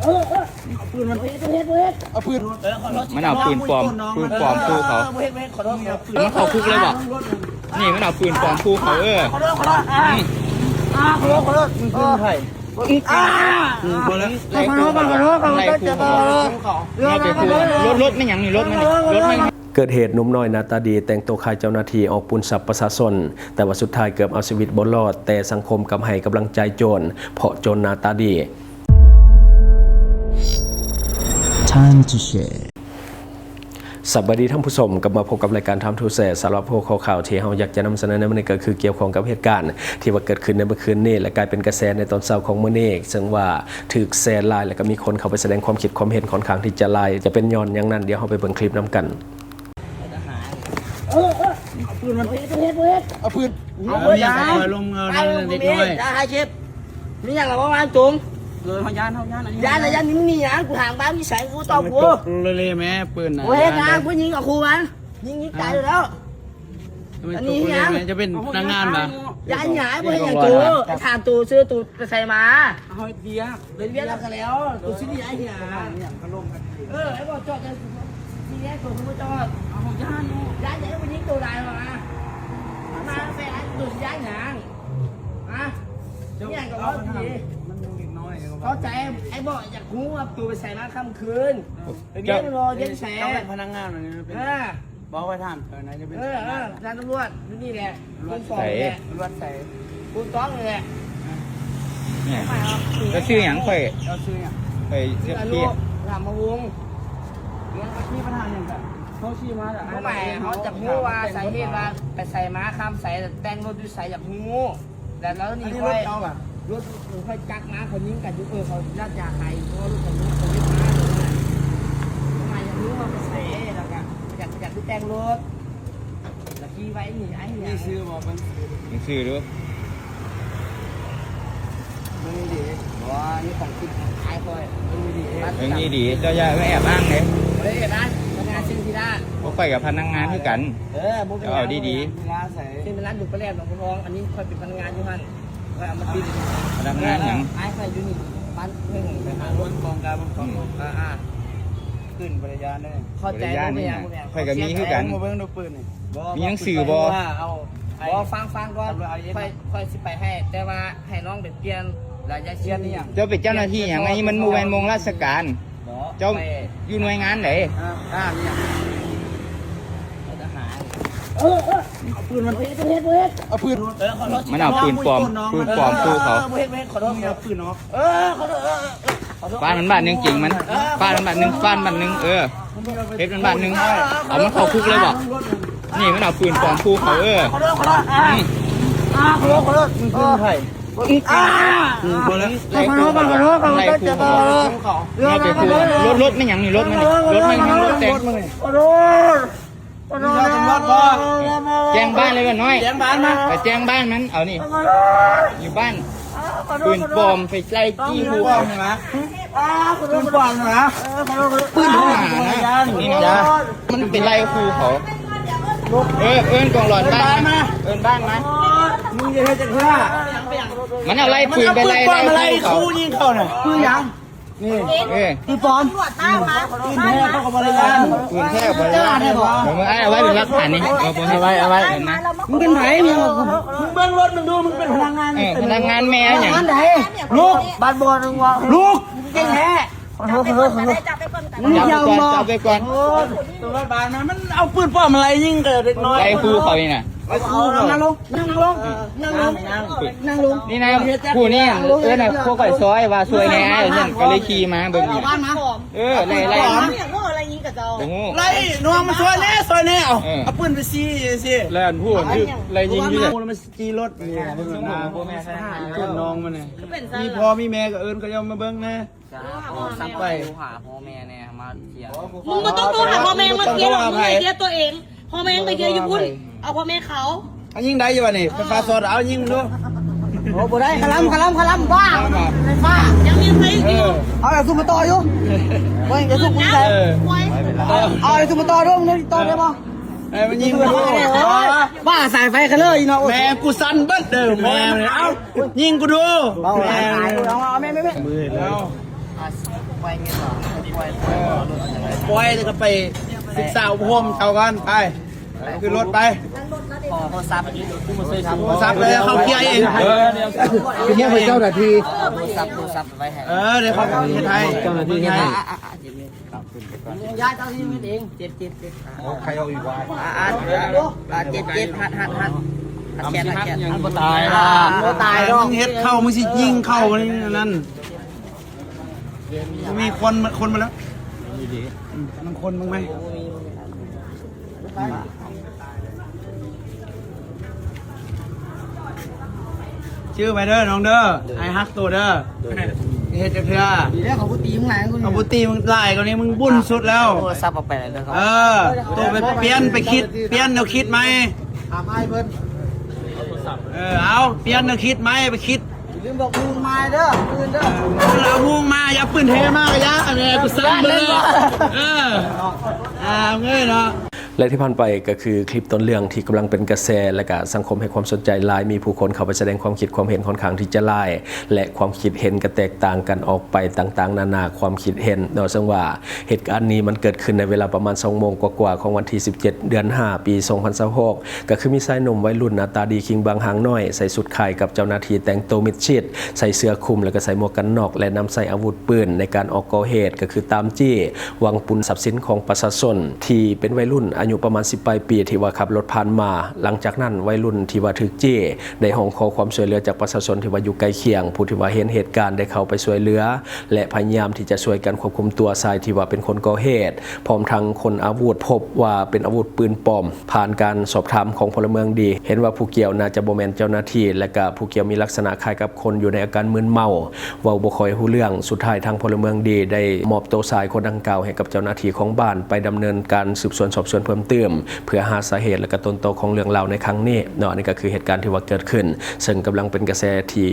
เอาปืนมันเอาปืนมันเอาปืนปลอมคู่เขามันเข้าคุกเลยบอกนี่มันเอาปืนปลอมคู่เขาขอโทษมึงคือใครรถไม่หยังนี่รถไม่เกิดเหตุหนุ่มน้อยหน้าตาดีแต่งตัวคล้ายเจ้าหน้าที่ออกปุนสับประชาชนแต่ว่าสุดท้ายเกือบเอาชีวิตบ่รอดแต่สังคมกำให้กำลังใจโจรเพราะโจรหน้าตาดี Time to share สวัสดีท่านผู้ชมกลับมาพบกับรายการทำทูเซสำหรับพวกข่าวที่เราอยากจะนำเสนอในวันนี้ก็คือเกี่ยวข้องกับเหตุการณ์ที่ว่าเกิดขึ้นในเมื่อคืนนี้และกลายเป็นกระแสในตอนเช้าของมื้อนี้ซึ่งว่าถูกแชร์ไลน์แล้วก็มีคนเข้าไปแสดงความคิดความเห็นค่อนข้างที่จะไลน์จะเป็นย้อนอย่างนั้นเดี๋ยวเราไปเบิ่งคลิปนํกันเอาปืนมันเอาปืนเอายาลงเงินเด็กน้อยยาให้เชฟนี่อย่างเราว่าจุ๋มเขายานนี่นี่อย่างกูห่างบ้านที่ใส่กูตอบกูเลยแม่ปืนนะกูเห็นนะกูยิงกับครูมันยิงตายแล้วอันนี้ยังจะเป็นนางงานป่ะยาหงายกูเห็นอย่างตัวถามตัวซื้อตัวไปใส่มาเอาเบียร์เป็นเบียร์แล้วกันแล้วตัวชิ้นนี้ไอ้เหี้ยไอ้บอกจอดจะทีนี้ตัวกูจอดเอายานใหญ่กูยิงตัวใดมาแฟนตัวย้ายหางอ่ะนี่อย่างกับว่าดีเข้าใจไอ้บอกอยากหูว่าตัวไปใส่มาค่ำคืนไปเบี้ยรอเย็นแสบพนักงานอะไรเป็นบอกไปถามไหนจะเป็นนายตำรวจนี่แหละคุณสองแหละตำรวจใส่คุณต้องเลยแหละเนี่ยก็ชื่ออย่างค่อยเราซื้อเนี่ยไปเรียกพี่ถามมาวงที่ประธานอย่างแบบเขาชี้มาแต่เขาใหม่เขาจับงูว่าใส่เหตุว่าไปใส่ม้าข้ามใส่แต่งรถดูใส่จับงูแต่แล้วนี่ค่อยรถค่อยจักม้าคนยิงกันยุเขาลาดยาไข่เพราะรถคนนี้คนไม่ม้าเลยทำไมอย่างนี้ว่าไปใส่แล้วกันอยากดูแต่งรถตะกี้ไว้นี่ไอ้เนี่ยนี่ซื้อบอกมันนี่ซื้อดูไม่ดีว่านี่ของคิดขายค่อยนี่ดีเจ้าอย่าไม่แอบอ้างเลยเฮ้ยนะพนักงานซินทีด้าพวกไปกับพนักงานด้วยกันเอาดีๆซินเป็นร้านอยู่ประแลมหนองบัวทองอันนี้ค่อยเป็นพนักงานอยู่ฮั่นค่อยเอามาปิดพนักงานอย่างไอ้ค่อยอยู่นี่บ้านเพิ่งไปหารถกองการบังคับขึ้นบริยานได้เข้าใจบ่แม่ค่อยกับมีคือกันมาเบิ่งดูปืนนี่มีหนังสือบ่เอาฟังก่อนค่อยสิไปให้แต่ว่าให้น้องไปเปลี่ยนแล้วจะเชียร์นี่อย่างเจ้าเป็นเจ้าหน้าที่อย่างไรมันมูแวนมงราชการเจ้าอยู่หน่วยงานไหนเนี่ยทหารเอาปืนมันเอาปืนมันเอาปืนปลอมคู่เขาขอโทษเอาปืนเนาะขอโทษบ้านมันบ้านนึงจริงมันบ้านมันบ้านนึงเพชรมันบ้านนึงเอามันเข้าคุกเลยบอกนี่มันเอาปืนปลอมคู่เขาขอโทษมึงคือใครรถไม่หยังนี่รถไม่แต่งแจ้งบ้านเลยกันน้อยไปแจ้งบ้านมันเอานี่อยู่บ้านปืนปลอมไปไล่จี้หัวใช่ไหมปืนปลอมนะปืนทหารนะนี่นะมันเป็นไล่ครูเขาเอิ้นกองหลอดบ้านมามึงจะให้จังหวะมันเอาไล่ปืนไปไล่คู่ยิงเขาเนี่ยปืนยังนี่ปืนปลอมปืนแท้เขาก็บริการปืนแท้บริการเดี๋ยวมึงเอาไว้เป็นหลักฐานนี่เอาไว้นะมึงเป็นไผ่มึงเบิ้งรถมึงดูมึงเป็นพนักงานแม่อย่างไหนลูกบ้านบอลวะลูกจริงแท้จับไปก่อนตัวบ้านมันเอาปืนปลอมอะไรยิงเกิดเด็กน้อยไอ้ครูเขานี่น่ะนั่งลงนี่นะผู้นี่น่ะพวกไก่ซอยว่าซวยแน่เนี่ยก็เลยขี่มาเบิ่งอยู่ไล่ไล่นัวมันซอยแน่เอาปืนไปซีแล่นพูดคือไล่ยิงอยู่เนี่ยมันจีรถนี่เบิ่งหน้าพ่อแม่ขึ้นน้องมันเนี่ยมีพ่อมีแม่ก็เอิญก็ยอมมาเบิ่งนะสับไปหาพ่อแม่เนี่ยมาเที่ยวมึงก็ต้องโทรหาพ่อแม่มาเที่ยวมึงไปเที่ยวตัวเองพ่อแม่ไปเที่ยวญี่ปุ่นเอาพ่อแม่เขาเอายิงได้อยู่วะนี่ไฟฟ้าสดเอายิงดูโอ้บ่ได้คลัมบ้าไฟฟ้ายังมีใครอยู่เอาซุปมาต่ออยู่เว้ยจะซุปมึงใส่เอาซุปมาต่อด้วยมึงต่อได้ป่ะมันยิงบ้าสายไฟกันเลยเนาะแม่กูสั่นเบิ้ลเดิมแม่เอ้ายิงกูดูแม่เอามือแล้ว ปล่อยเงี้ยหรอปล่อย ปล่อยแล้วก็ไปศึกษาอุปโภคชาวกันไปขึ้นรถไป โทรศัพท์ ซับเลยเขาเคลียร์เองคือเนี่ยเป็นเจ้าหน้าที่ โทรศัพท์ไว้ให้ เดี๋ยวเขาเฮ็ดให้เจ้าหน้าที่เฮ็ดให้ ย้ายเจ้าที่มันเองเจ็บใครเอาอีกวะเจ็บหัดแขนยังบ่ตายบ่ตายหรอก มึงเฮ็ดเข้ามึงสิยิงเข้านั่นมีคนมาแล้วมันคนมึงไหมชื่อไปเด้อน้องเด้อไอ้ฮักตัวเด้อเฮ็ดจักเทื่อ ดีแล้วเขาตีมึงไหนกู เอาบุตรีมึงไล่กว่านี้มึงบุญสุดแล้ว โทรศัพท์เอาไปเลยครับ ตัวไปเปลี่ยนไปคิดเปลี่ยนแนวคิดไหม ถามไอ้เพิ่น เอาเปลี่ยนแนวคิดไหมไปคิด ลืมบอกมึงมาเด้อปืนเด้อ เราพุ่งมาอย่าปืนเทมากยะอะไรกูซ้ำเลยเงยเนาะ และที่ผ่านไปก็คือคลิปต้นเรื่องที่กำลังเป็นกระแสและก็สังคมให้ความสนใจหลายมีผู้คนเข้าไปแสดงความคิดความเห็นค่อนข้างที่จะหลายและความคิดเห็นก็แตกต่างกันออกไปต่างๆนานาความคิดเห็นโดยซึ่งว่าเหตุการณ์นี้มันเกิดขึ้นในเวลาประมาณ 2 โมงกว่าๆของวันที่ 17 เดือน 5 ปี 2026ก็คือมีชายหนุ่มวัยรุ่นหน้าตาดีคิงบางหางน้อยใส่สุดคล้ายกับเจ้าหน้าที่แต่งตัวมิดชิดใส่เสื้อคลุมแล้วก็ใส่หมวกกันน็อกและนำใส่อาวุธปืนในการออกก่อเหตุก็คือตามจี้วางปุนทรัพย์สินของประชาชนที่เป็นวัยรุ่นอายุประมาณ10 ปีที่ว่าขับรถผ่านมาหลังจากนั้นวัยรุ่นที่ว่าถูกจี้ได้ห้องขอความช่วยเหลือจากประชาชนที่ว่าอยู่ใกล้เคียงผู้ที่ว่าเห็นเหตุการณ์ได้เข้าไปช่วยเหลือและพยายามที่จะช่วยกันควบคุมตัวชายที่ว่าเป็นคนก่อเหตุพร้อมทั้งคนอาวุธพบว่าเป็นอาวุธปืนปลอมผ่านการสอบถามของพลเมืองดีเห็นว่าผู้เกี่ยวน่าจะบ่แม่นเจ้าหน้าที่และก็ผู้เกี่ยวมีลักษณะคล้ายกับคนอยู่ในอาการมึนเมาเว้าบ่ค่อยรู้เรื่องสุดท้ายทางพลเมืองดีได้มอบตัวชายคนดังกล่าวให้กับเจ้าหน้าที่ของบ้านไปดำเนินการสืบสวนสอบสวนเพิ่มเติมเพื่อหาสาเหตุและก็ต้นตอของเรื่องราวในครั้งนี้เนาะนี่ก็คือเหตุการณ์ที่ว่าเกิดขึ้นซึ่งกำลังเป็นกระแสที่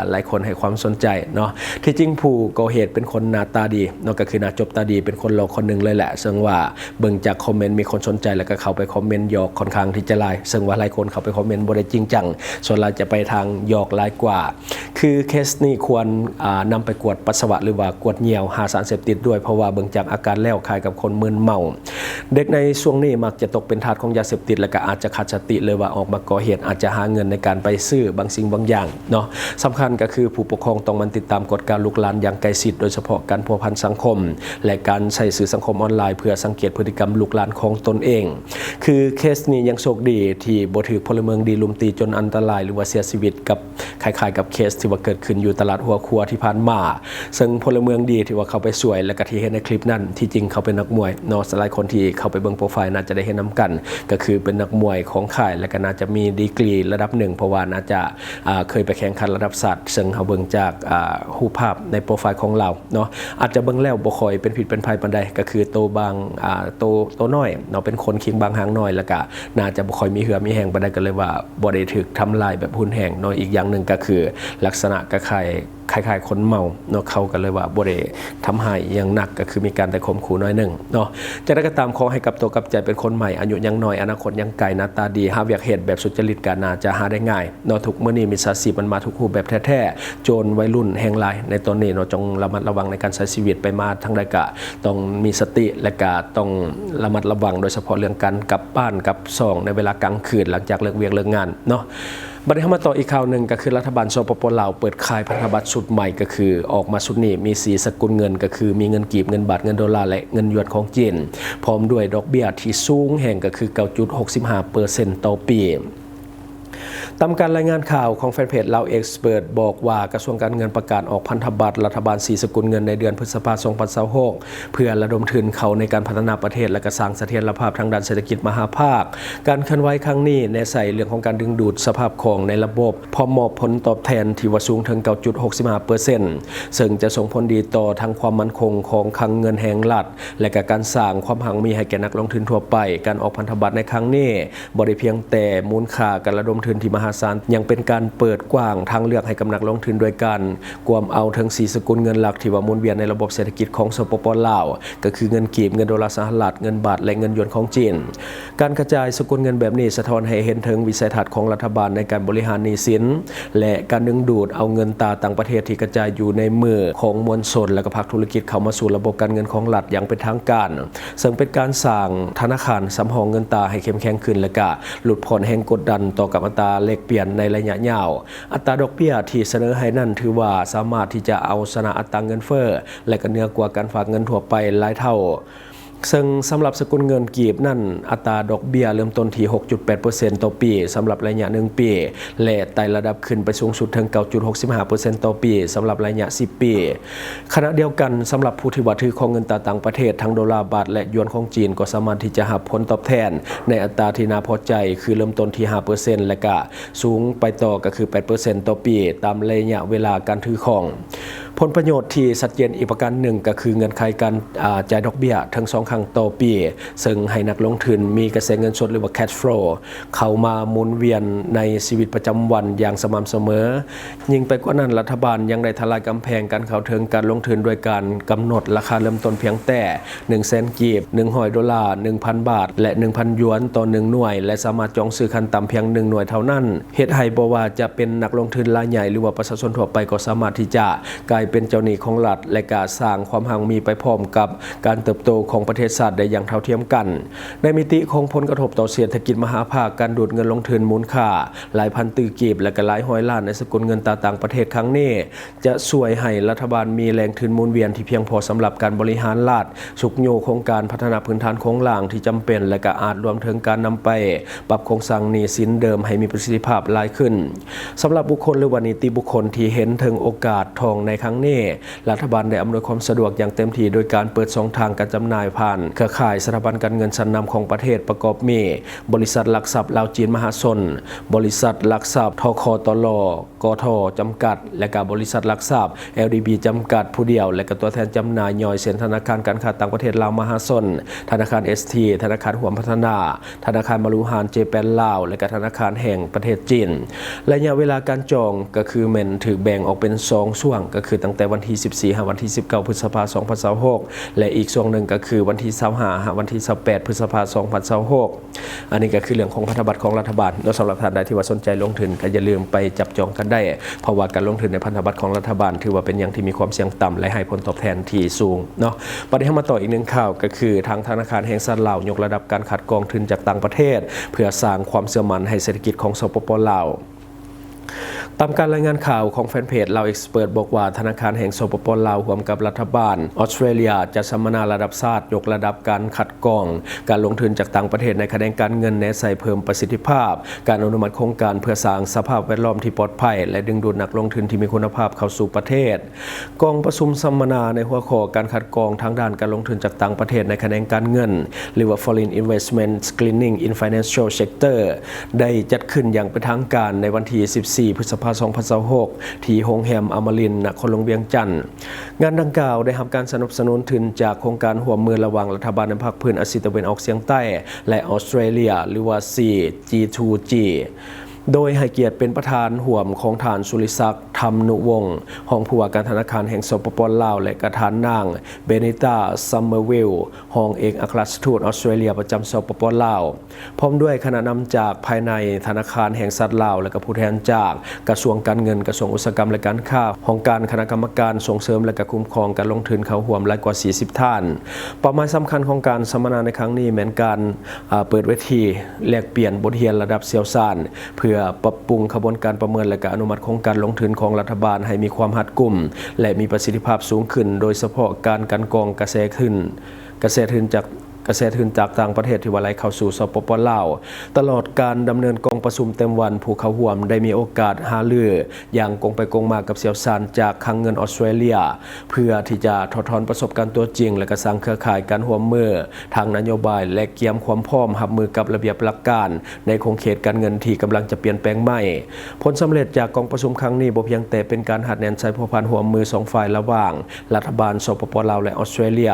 หลายคนให้ความสนใจเนาะที่จริงผู้ก่อเหตุเป็นคนหน้าตาดีเนาะก็คือหน้าจบตาดีเป็นคนหล่อคนหนึ่งเลยแหละซึ่งว่าเบิ่งจากคอมเมนต์มีคนสนใจแล้วก็เข้าไปคอมเมนต์หยอกค่อนข้างที่จะหลายซึ่งว่าหลายคนเข้าไปคอมเมนต์บ่ได้จริงจังส่วนหลายจะไปทางหยอกหลายกว่าคือเคสนี้ควรนำไปกวดปัสสาวะหรือว่ากวดเหยี่ยวหาสารเสพติดด้วยเพราะว่าเบิ่งจากอาการแล้วคล้ายกับคนมึนเมาเด็กในช่วงนี้มักจะตกเป็นทาสของยาเสพติดและก็อาจจะขาดสติเลยว่าออกมาก่อเหตุอาจจะหาเงินในการไปซื้อบางสิ่งบางอย่างเนาะสำคัญก็คือผู้ปกครองต้องมันติดตามกฎการลุกลานอย่างใกล้ชิดโดยเฉพาะการพัวพันสังคมและการใช้สื่อสังคมออนไลน์เพื่อสังเกตพฤติกรรมลุกลานของตนเองคือเคสนี้ยังโชคดีที่บ่ถูกพลเมืองดีลุมตีจนอันตรายหรือว่าเสียชีวิตกับคล้ายๆกับเคสที่ว่าเกิดขึ้นอยู่ตลาดหัวครัวที่ผ่านมาซึ่งพลเมืองดีที่ว่าเขาไปช่วยและก็ที่เห็นในคลิปนั้นที่จริงเขาเป็นนักมวยเนาะหลายคนที่เข้าไปเบิ่งโปรไฟล์น่าจะได้เห็นนำกันก็คือเป็นนักมวยของค่ายและก็น่าจะมีดีกรีระดับหนึ่งเพราะว่าน่าจะเคยไปแข่งขันระดับชาติซึ่งเขาเบิ่งจากรูปภาพในโปรไฟล์ของเราเนาะอาจจะเบิ่งแล้วบ่ค่อยเป็นผิดเป็นภัยปานใดก็คือโตบางโตน้อยเนาะเป็นคนคิงบางหางน้อยแล้วก็น่าจะบ่ค่อยมีเหือมีแห้งปานใดก็เลยว่าบ่ได้ถูกทำลายแบบหุนแห้งเนาะอีกอย่างนึงก็คือลักษณะคล้ายคนเมาเนาะเขาก็เลยว่าบ่ได้ทำให้อย่างหนักก็คือมีการแต่ข่มขู่น้อยนึงเนาะจะได้ก็ตามขอให้กับตัวกับใจเป็นคนใหม่อายุยังน้อยอนาคตยังไกลหน้าตาดีหาอยากเหตุแบบสุจริตก็น่าจะหาได้ง่ายเนาะทุกมื้อนี้มิจฉาชีพมันมาทุกรูปแบบแท้ๆโจรวัยรุ่นแห่งหลายในตอนนี้เนาะจงระมัดระวังในการใช้ชีวิตไปมาทั้งใดก็ต้องมีสติและก็ต้องระมัดระวังโดยเฉพาะเรื่องการกลับบ้านกลับซ่องในเวลากลางคืนหลังจากเลิกเวียกเลิกงานเนาะบัดนี้มาต่ออีกข่าวหนึ่งก็คือรัฐบาลสปป.ลาวเปิดขายพันธบัตรชุดใหม่ก็คือออกมาชุดนี้มีสีสกุลเงินก็คือมีเงินกีบเงินบาทเงินดอลลาร์และเงินหยวนของจีนพร้อมด้วยดอกเบี้ยที่สูงแห่งก็คือ 9.65% ต่อปีตามการรายงานข่าวของแฟนเพจลาวเอ็กซ์เพิร์ตบอกว่ากระทรวงการเงินประกาศออกพันธบัตรรัฐบาลสีสกุลเงินในเดือนพฤษภาคม 2026 เพื่อระดมทุนเข้าในการพัฒนาประเทศและก็สร้างเสถียรภาพทางด้านเศรษฐกิจมหาภาคการเคลื่อนไหวครั้งนี้ในใส่เรื่องของการดึงดูดสภาพคล่องในระบบพร้อมมอบผลตอบแทนที่ว่าสูงถึง 9.65% ซึ่งจะส่งผลดีต่อทั้งความมั่นคงของคลังเงินแห่งรัฐและก็การสร้างความมั่งมีให้แก่นักลงทุนทั่วไปการออกพันธบัตรในครั้งนี้บ่ได้เพียงแต่มูลค่าการระดมทุน ที่มหาศาลยังเป็นการเปิดกว้างทางเลือกให้กับนักลงทุนโดยการกวมเอาทั้ง4สกุลเงินหลักที่ว่าหมุนเวียนในระบบเศรษฐกิจของสปป.ลาวก็คือเงินกีบเงินดอลลาร์สหรัฐเงินบาทและเงินหยวนของจีนการกระจายสกุลเงินแบบนี้สะท้อนให้เห็นถึงวิสัยทัศน์ของรัฐบาลในการบริหารหนี้สินและการดึงดูดเอาเงินตราต่างประเทศที่กระจายอยู่ในมือของมวลชนและก็ภาคธุรกิจเข้ามาสู่ระบบการเงินของรัฐอย่างเป็นทางการซึ่งเป็นการสร้างธนาคารสำรองเงินตราให้เข้มแข็งขึ้นและก็หลุดพ้นแห่งกดดันต่อกับอัตราแลกเปลี่ยนในระยะยาวอัตราดอกเบี้ยที่เสนอให้นั่นถือว่าสามารถที่จะเอาชนะอัตราเงินเฟ้อและก็เหนือกว่าการฝากเงินทั่วไปหลายเท่าซึ่งสำหรับสกุลเงินกีบนั่นอัตราดอกเบี้ยเริ่มต้นที่ 6.8% ต่อปีสำหรับระยะ1ปีและไต่ระดับขึ้นไปสูงสุดถึง 9.65% ต่อปีสำหรับระยะ10ปีขณะเดียวกันสำหรับผู้ที่ว่าถือของเงินตราต่างประเทศทั้งดอลลาร์บาทและหยวนของจีนก็สามารถที่จะรับผลตอบแทนในอัตราที่น่าพอใจคือเริ่มต้นที่ 5% และก็สูงไปต่อก็คือ 8% ต่อปีตามระยะเวลาการถือของผลประโยชน์ที่ชัดเจนอีกประการหนึ่งก็คือเงื่อนไขการจ่ายดอกเบี้ยทั้ง2ครั้งต่อปีซึ่งให้นักลงทุนมีกระแสเงินสดหรือว่า cash flow เข้ามาหมุนเวียนในชีวิตประจำวันอย่างสม่ำเสมอยิ่งไปกว่านั้นรัฐบาลยังได้ทลายกำแพงการเข้าถึงการลงทุนโดยการกำหนดราคาเริ่มต้นเพียงแต่ 100,000 กีบ 100 ดอลลาร์ 1,000 บาทและ 1,000 หยวนต่อ1หน่วยและสามารถจองซื้อขั้นต่ำเพียง1หน่วยเท่านั้นเฮ็ดให้บ่ว่าจะเป็นนักลงทุนรายใหญ่หรือว่าประชาชนทั่วไปก็สามารถที่จะกลายเป็นเจ้าหนี้ของรัฐและการสร้างความมั่งมีไปพร้อมกับการเติบโตของประเทศชาติได้อย่างเท่าเทียมกันในมิติของผลกระทบต่อเศรษฐกิจมหาภาคการดูดเงินลงทุนมูลค่าหลายพันตื้อกีบและก็หลายร้อยล้านในสกุลเงินตราต่างประเทศครั้งนี้จะช่วยให้รัฐบาลมีแรงทุนหมุนเวียนที่เพียงพอสำหรับการบริหารรัฐสุกโยโครงการพัฒนาพื้นฐานโครงสร้างที่จำเป็นและก็อาจรวมถึงการนำไปปรับโครงสร้างหนี้สินเดิมให้มีประสิทธิภาพหลายขึ้นสำหรับบุคคลหรือว่านิติบุคคลที่เห็นถึงโอกาสทองในครั้งนี้รัฐบาลได้อำนวยความสะดวกอย่างเต็มที่โดยการเปิดช่องทางการจำหน่ายผ่านเครือข่ายสถาบันการเงินชั้นนำของประเทศประกอบมีบริษัทหลักทรัพย์ลาวจีนมหาชนบริษัทหลักทรัพย์ทคตลกทจำกัดและก็บริษัทหลักทรัพย์ LDB จำกัดผู้เดียวและก็ตัวแทนจำหน่ายย่อยเช่นธนาคารการค้าต่างประเทศลาวมหาชนธนาคาร ST ธนาคารห่วมพัฒนาธนาคารมารุฮานเจแปนลาวและก็ธนาคารแห่งประเทศจีนระยะเวลาการจองก็คือแม่นถูกแบ่งออกเป็น2ช่วงก็คือตั้งแต่วันที่14ถึงวันที่19พฤษภาคม2026และอีกช่วงหนึ่งก็คือวันที่25ถึงวันที่28พฤษภาคม2026อันนี้ก็คือเรื่องของพันธบัตรของรัฐบาลแล้วสำหรับท่านใดที่ว่าสนใจลงทุนก็อย่าลืมไปจับจองกันได้เพราะว่าการลงทุนในพันธบัตรของรัฐบาลถือว่าเป็นอย่างที่มีความเสี่ยงต่ำและให้ผลตอบแทนที่สูงเนาะประเด็นมาต่ออีกหนึ่งข่าวก็คือทางธนาคารแห่งชาติลาวยกระดับการคัดกรองทุนจากต่างประเทศเพื่อสร้างความเชื่อมั่นให้เศรษฐกิจของสปป.ลาวตามการรายงานข่าวของแฟนเพจลาวเอ็กซ์เพิร์ตบอกว่าธนาคารแห่งสปป.ลาวร่วมกับรัฐบาลออสเตรเลียจะสัมมนาระดับชาติยกระดับการคัดกรองการลงทุนจากต่างประเทศในคะแนนการเงินแนะใส่เพิ่มประสิทธิภาพการอนุมัติโครงการเพื่อสร้างสภาพแวดล้อมที่ปลอดภัยและดึงดูดนักลงทุนที่มีคุณภาพเข้าสู่ประเทศกองประชุมสัมมนาในหัวข้อการคัดกรองทางด้านการลงทุนจากต่างประเทศในคะแนนการเงินหรือว่า Foreign Investment Screening in Financial Sector ได้จัดขึ้นอย่างเป็นทางการในวันที่14พฤษภาคม2026ที่โรงแรมอมรินทร์นครหลวงเวียงจันทร์งานดังกล่าวได้รับการสนับสนุนทุนจากโครงการร่วมมือระหว่างรัฐบาลในภาคพื้นอาเซียนตะวันออกเฉียงใต้และออสเตรเลียหรือว่า CG2G โดยให้เกียรติเป็นประธานห่วมของฐานสุริศักดิ์ธรรมนุวงศ์รองผู้ว่าการธนาคารแห่งสปป.ลาวและกระฐานนางเบนิต้าซัมเมอร์วิลล์รองเอกอัครราชทูตออสเตรเลียประจำสปป.ลาวพร้อมด้วยคณะนำจากภายในธนาคารแห่งชาติลาวและก็ผู้แทนจากกระทรวงการเงินกระทรวงอุตสาหกรรมและการค้าของการคณะกรรมการส่งเสริมและก็คุ้มครองการลงทุนเข้าร่วมหลายกว่า40ท่านเป้าหมายสำคัญของการสัมมนาในครั้งนี้แม้นการเปิดเวทีแลกเปลี่ยนบทเรียนระดับเชี่ยวชาญเพื่อปรับปรุงขบวนการประเมินและก็อนุมัติโครงการลงทุนของรัฐบาลให้มีความรัดกุมและมีประสิทธิภาพสูงขึ้นโดยเฉพาะการกันกรองกระแสทุนจากต่างประเทศที่ว่าไหลเข้าสู่สปป.ลาวตลอดการดำเนินกองประชุมเต็มวันผู้เข้าร่วมได้มีโอกาสหารืออย่างกงไปกงมากับเชี่ยวชาญจากคลังเงินออสเตรเลียเพื่อที่จะถอดถอนประสบการณ์ตัวจริงและก็สร้างเครือข่ายการร่วมมือทางนโยบายและเตรียมความพร้อมรับมือกับระเบียบหลักการในโครงเขตการเงินที่กำลังจะเปลี่ยนแปลงใหม่ผลสำเร็จจากกองประชุมครั้งนี้บ่เพียงแต่เป็นการหัดแนนใช้พัวพันร่วมมือ2ฝ่ายระหว่างรัฐบาลสปป.ลาวและออสเตรเลีย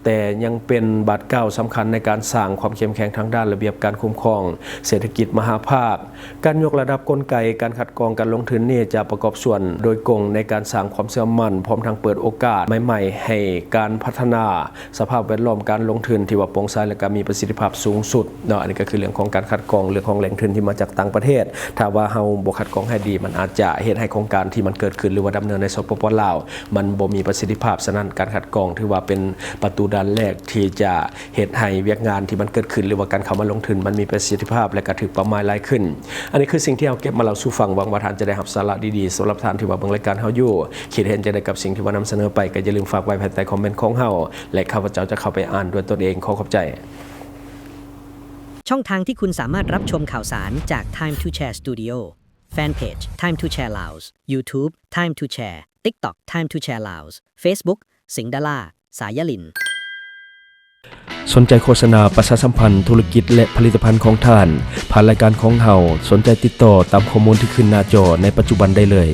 แต่ยังเป็นบาดเก้า สำคัญในการสร้างความเข้มแข็งทางด้านระเบียบการคุ้มครองเศรษฐกิจมหาภาคการยกระดับกลไกการคัดกรองการลงทุนนี่จะประกอบส่วนโดยกงในการสร้างความเชื่อมั่นพร้อมทั้งเปิดโอกาสใหม่ๆให้การพัฒนาสภาพแวดล้อมการลงทุนที่ว่าโปร่งใสและก็มีประสิทธิภาพสูงสุดเนาะอันนี้ก็คือเรื่องของการคัดกรองเรื่องของแหล่งทุนที่มาจากต่างประเทศถ้าว่าเฮาบ่คัดกรองให้ดีมันอาจจะเฮ็ดให้โครงการที่มันเกิดขึ้นหรือว่าดำเนินในสปป.ลาวมันบ่มีประสิทธิภาพฉะนั้นการคัดกรองถือว่าเป็นประตูด้านแรกที่จะเฮ็ดให้เวียกงานที่มันเกิดขึ้นหรือว่าการเข้ามาลงทุนมันมีประสิทธิภาพและก็ถูกเป้าหมายหลายขึ้นอันนี้คือสิ่งที่เฮาเก็บมาเล่าสู่ฟังหวังว่าท่านจะได้รับสาระดีๆสำหรับท่านที่ว่าเบิ่งรายการเฮาอยู่คิดเห็นจังได๋กับสิ่งที่ว่านำเสนอไปก็อย่าลืมฝากไว้ภายใต้คอมเมนต์ของเฮาและข้าพเจ้าจะเข้าไปอ่านด้วยตนเองขอขอบใจช่องทางที่คุณสามารถรับชมข่าวสารจาก Time to Share Studio Fanpage Time to Share Laos YouTube Time to Share TikTok Time to Share Laos Facebook สิงห์ดาราสายลินสนใจโฆษณาประชาสัมพันธ์ธุรกิจและผลิตภัณฑ์ของท่านผ่านรายการของเฮาสนใจติดต่อตามข้อมูลที่ขึ้นหน้าจอในปัจจุบันได้เลย